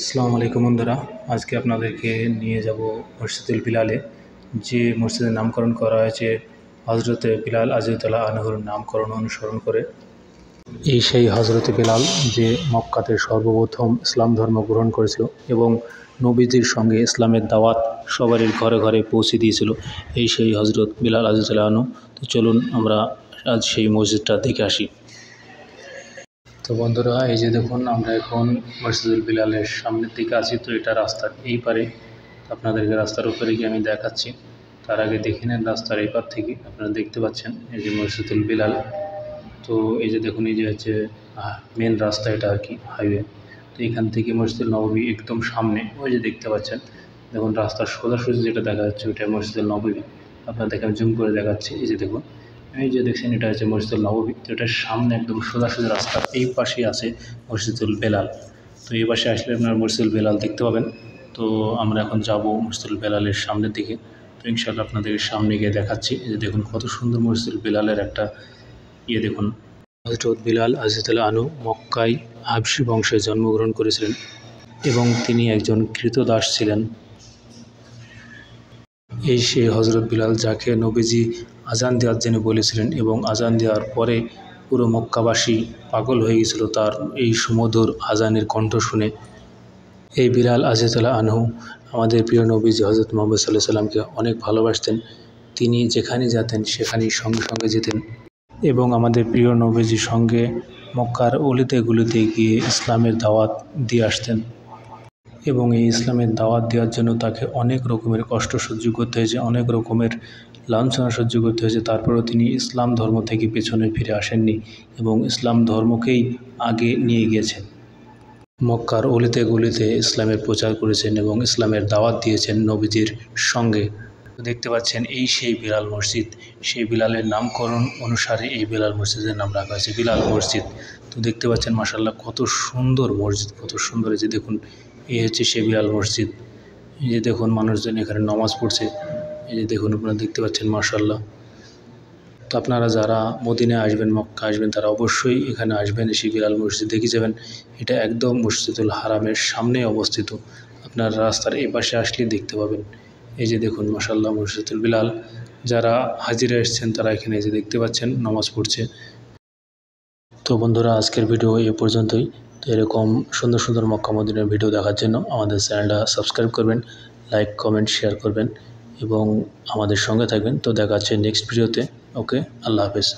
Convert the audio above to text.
আসসালামু আলাইকুম বন্ধুরা, আজকে আপনাদেরকে নিয়ে যাব মসজিদুল বিলালে, যে মসজিদের নামকরণ করা হয়েছে হজরতে বিলাল রাদিয়াল্লাহু আনহুর নামকরণ অনুসরণ করে। এই সেই হজরতে বিলাল যে মক্কাতে সর্বপ্রথম ইসলাম ধর্ম গ্রহণ করেছিল এবং নবীজির সঙ্গে ইসলামের দাওয়াত সবারই ঘরে ঘরে পৌঁছে দিয়েছিল। এই সেই হজরত বিলাল রাদিয়াল্লাহু আনহু। তো চলুন আমরা আজ সেই মসজিদটা দেখে আসি। তো বন্ধুরা, এই যে দেখুন, আমরা এখন মসজিদুল বিলালের সামনের দিকে আছি। তো এটা রাস্তার এই পারে, আপনাদেরকে রাস্তার উপরে গিয়ে আমি দেখাচ্ছি। তার আগে দেখে নেন রাস্তার এই পার থেকে আপনারা দেখতে পাচ্ছেন এই যে মসজিদুল বিলাল। তো এই যে দেখুন, এই যে হচ্ছে মেন রাস্তা, এটা আর কি হাইওয়ে। তো এখান থেকে মসজিদুল নববী একদম সামনে, ওই যে দেখতে পাচ্ছেন, দেখুন রাস্তার সোজাসুজি যেটা দেখা যাচ্ছে ওইটা মসজিদুল নববী। আপনাদেরকে আমি জুম করে দেখাচ্ছি। এই যে দেখুন, এই যে দেখছেন, এটা হচ্ছে মসজিদুল নববী। তো এটার সামনে একদম সোজাসুজি রাস্তার এই পাশেই আছে মসজিদুল বেলাল। তো এই পাশে আসলে আপনার মসজিদুল বেলাল দেখতে পাবেন। তো আমরা এখন যাব মসজিদুল বেলালের সামনের দিকে। তো ইনশাআল্লাহ আপনাদের সামনে গিয়ে দেখাচ্ছি। এই যে দেখুন কত সুন্দর মসজিদুল বেলালের একটা দেখুন। হযরত বিলাল রাদিয়াল্লাহু আনহু মক্কায় হাবশী বংশে জন্মগ্রহণ করেছিলেন এবং তিনি একজন কৃতদাস ছিলেন। এই সেই হজরত বিলাল যাকে নবীজি আজান দেওয়ার জন্য বলেছিলেন এবং আজান দেওয়ার পরে পুরো মক্কাবাসী পাগল হয়ে গেছিল তার এই সুমধুর আজানের কণ্ঠ শুনে। এই বিলাল রাদিয়াল্লাহু আনহু আমাদের প্রিয় নবীজি হজরত মুহাম্মদ সাল্লাল্লাহু আলাইহি ওয়াসাল্লামকে অনেক ভালোবাসতেন। তিনি যেখানে যেতেন সেখানেই সঙ্গে সঙ্গে যেতেন এবং আমাদের প্রিয় নবীজির সঙ্গে মক্কার অলিতে গলিতে গিয়ে ইসলামের দাওয়াত দিয়ে আসতেন এবং এই ইসলামের দাওয়াত দেওয়ার জন্য তাকে অনেক রকমের কষ্ট সহ্য করতে হয়েছে, অনেক রকমের লাঞ্ছনা সহ্য করতে হয়েছে। তারপরেও তিনি ইসলাম ধর্ম থেকে পেছনে ফিরে আসেননি এবং ইসলাম ধর্মকেই আগে নিয়ে গিয়েছেন। মক্কার অলিতে গলিতে ইসলামের প্রচার করেছেন এবং ইসলামের দাওয়াত দিয়েছেন নবীজির সঙ্গে। দেখতে পাচ্ছেন এই সেই বিলাল মসজিদ, সেই বিলালের নামকরণ অনুসারে এই বিলাল মসজিদের নাম রাখা হয়েছে বিলাল মসজিদ। তো দেখতে পাচ্ছেন মাশাআল্লাহ কত সুন্দর মসজিদ, কত সুন্দর। এই যে দেখুন, এই হচ্ছে সেই বিলাল মসজিদ। এই যে দেখুন মানুষজন এখানে নামাজ পড়ছে। এই যে দেখুন আপনারা দেখতে পাচ্ছেন মাশাআল্লাহ। তো আপনারা যারা মদিনায় আসবেন, মক্কা আসবেন, তারা অবশ্যই এখানে আসবেন, এসে বিলাল মসজিদ দেখে যাবেন। এটা একদম মসজিদুল হারামের সামনেই অবস্থিত। আপনার রাস্তার এই পাশে আসলেই দেখতে পাবেন। এই যে দেখুন মাশাআল্লাহ মসজিদুল বিলাল। যারা হাজিরা এসেছেন তারা এখানে এসে দেখতে পাচ্ছেন নামাজ পড়ছে। তো বন্ধুরা, আজকের ভিডিও এ পর্যন্তই। তো এরকম সুন্দর সুন্দর মক্কা মদিনার ভিডিও দেখার জন্য আমাদের চ্যানেলটা সাবস্ক্রাইব করবেন, লাইক কমেন্ট শেয়ার করবেন এবং আমাদের সঙ্গে থাকবেন। তো দেখা হচ্ছে নেক্সট ভিডিওতে। ওকে, আল্লাহ হাফেজ।